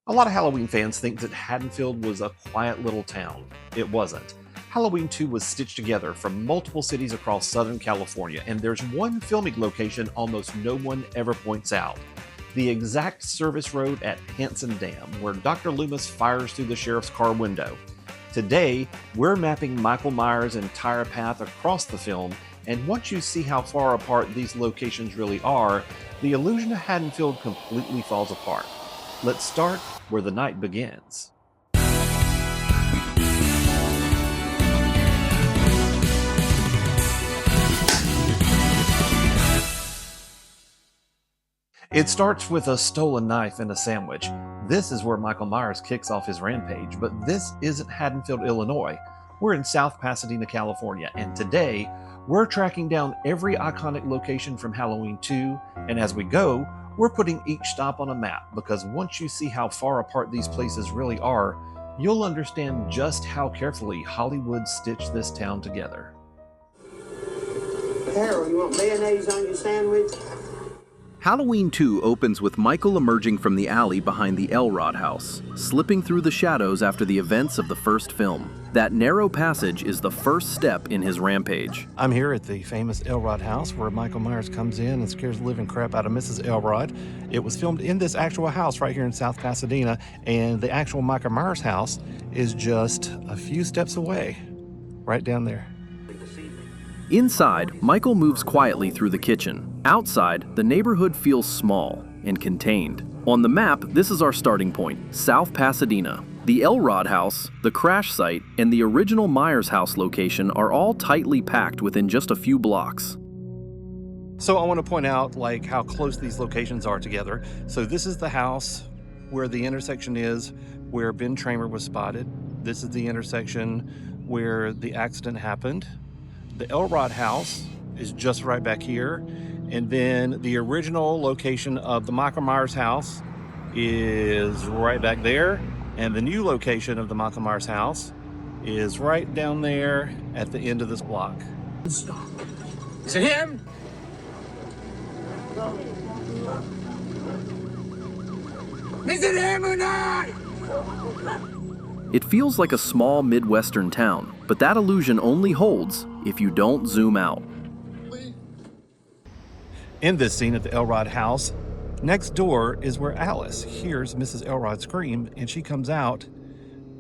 A lot of Halloween fans think that Haddonfield was a quiet little town. It wasn't. Halloween 2 was stitched together from multiple cities across Southern California, and there's one filming location almost no one ever points out. The exact service road at Hansen Dam, where Dr. Loomis fires through the sheriff's car window. Today, we're mapping Michael Myers' entire path across the film, and once you see how far apart these locations really are, the illusion of Haddonfield completely falls apart. Let's start where the night begins. It starts with a stolen knife and a sandwich. This is where Michael Myers kicks off his rampage, but this isn't Haddonfield, Illinois. We're in South Pasadena, California, and today we're tracking down every iconic location from Halloween 2, and as we go, we're putting each stop on a map, because once you see how far apart these places really are, you'll understand just how carefully Hollywood stitched this town together. Harold, you want mayonnaise on your sandwich? Halloween 2 opens with Michael emerging from the alley behind the Elrod House, slipping through the shadows after the events of the first film. That narrow passage is the first step in his rampage. I'm here at the famous Elrod House where Michael Myers comes in and scares the living crap out of Mrs. Elrod. It was filmed in this actual house right here in South Pasadena, and the actual Michael Myers house is just a few steps away, right down there. Inside, Michael moves quietly through the kitchen. Outside, the neighborhood feels small and contained. On the map, this is our starting point, South Pasadena. The Elrod House, the crash site, and the original Myers house location are all tightly packed within just a few blocks. So I want to point out how close these locations are together. So this is the house where the intersection is where Ben Tramer was spotted. This is the intersection where the accident happened. The Elrod House is just right back here. And then the original location of the Michael Myers house is right back there. And the new location of the Michael Myers house is right down there at the end of this block. Stop. Is it him? Is it him or not? It feels like a small Midwestern town, but that illusion only holds if you don't zoom out. In this scene at the Elrod house, next door is where Alice hears Mrs. Elrod scream, and she comes out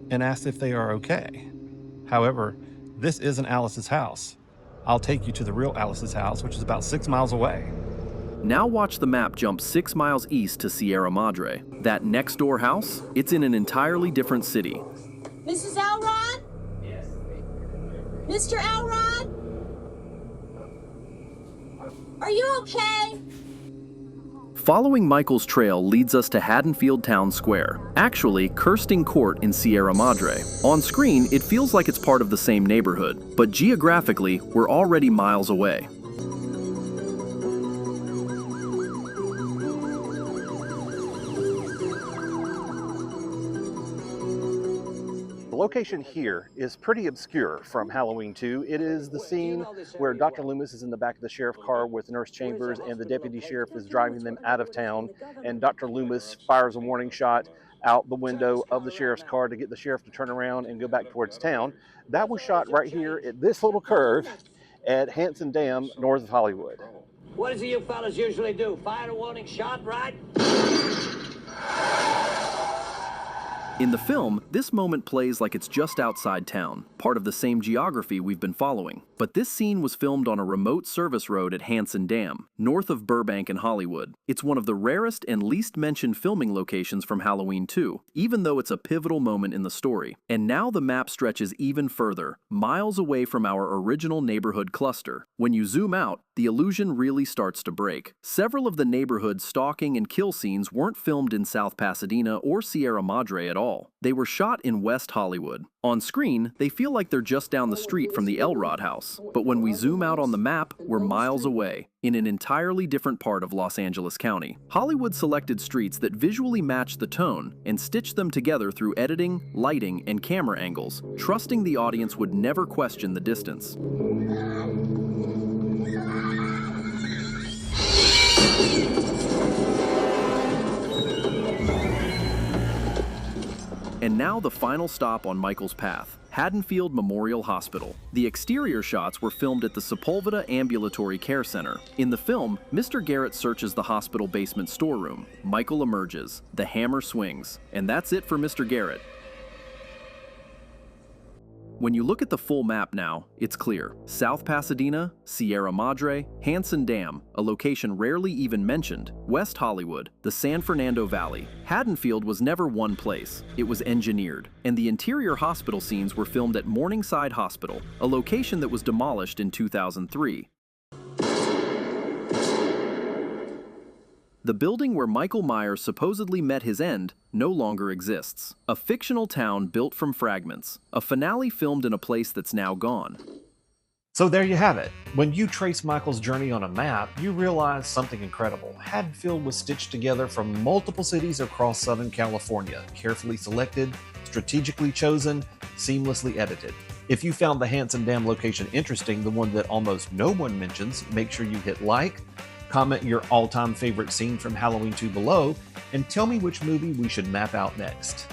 and asks if they are okay. However, this isn't Alice's house. I'll take you to the real Alice's house, which is about 6 miles away. Now watch the map jump 6 miles east to Sierra Madre. That next door house, it's in an entirely different city. Mrs. Elrod? Yes. Mr. Elrod? Are you okay? Following Michael's trail leads us to Haddonfield Town Square, actually Kirsting Court in Sierra Madre. On screen, it feels like it's part of the same neighborhood, but geographically, we're already miles away. The location here is pretty obscure from Halloween 2. It is the scene where Dr. Loomis is in the back of the sheriff's car with Nurse Chambers, and the deputy sheriff is driving them out of town, and Dr. Loomis fires a warning shot out the window of the sheriff's car to get the sheriff to turn around and go back towards town. That was shot right here at this little curve at Hansen Dam, north of Hollywood. What does you fellas usually do? Fire a warning shot, right? In the film, this moment plays like it's just outside town, part of the same geography we've been following. But this scene was filmed on a remote service road at Hansen Dam, north of Burbank and Hollywood. It's one of the rarest and least mentioned filming locations from Halloween 2, even though it's a pivotal moment in the story. And now the map stretches even further, miles away from our original neighborhood cluster. When you zoom out, the illusion really starts to break. Several of the neighborhood's stalking and kill scenes weren't filmed in South Pasadena or Sierra Madre at all. They were shot in West Hollywood. On screen, they feel like they're just down the street from the Elrod House, but when we zoom out on the map, we're miles away, in an entirely different part of Los Angeles County. Hollywood selected streets that visually matched the tone and stitched them together through editing, lighting, and camera angles, trusting the audience would never question the distance. And now the final stop on Michael's path, Haddonfield Memorial Hospital. The exterior shots were filmed at the Sepulveda Ambulatory Care Center. In the film, Mr. Garrett searches the hospital basement storeroom. Michael emerges. The hammer swings. And that's it for Mr. Garrett. When you look at the full map now, it's clear. South Pasadena, Sierra Madre, Hansen Dam, a location rarely even mentioned, West Hollywood, the San Fernando Valley. Haddonfield was never one place. It was engineered. And the interior hospital scenes were filmed at Morningside Hospital, a location that was demolished in 2003. The building where Michael Myers supposedly met his end no longer exists. A fictional town built from fragments. A finale filmed in a place that's now gone. So there you have it. When you trace Michael's journey on a map, you realize something incredible. Haddonfield was stitched together from multiple cities across Southern California, carefully selected, strategically chosen, seamlessly edited. If you found the Hansen Dam location interesting, the one that almost no one mentions, make sure you hit like, comment your all-time favorite scene from Halloween 2 below, and tell me which movie we should map out next.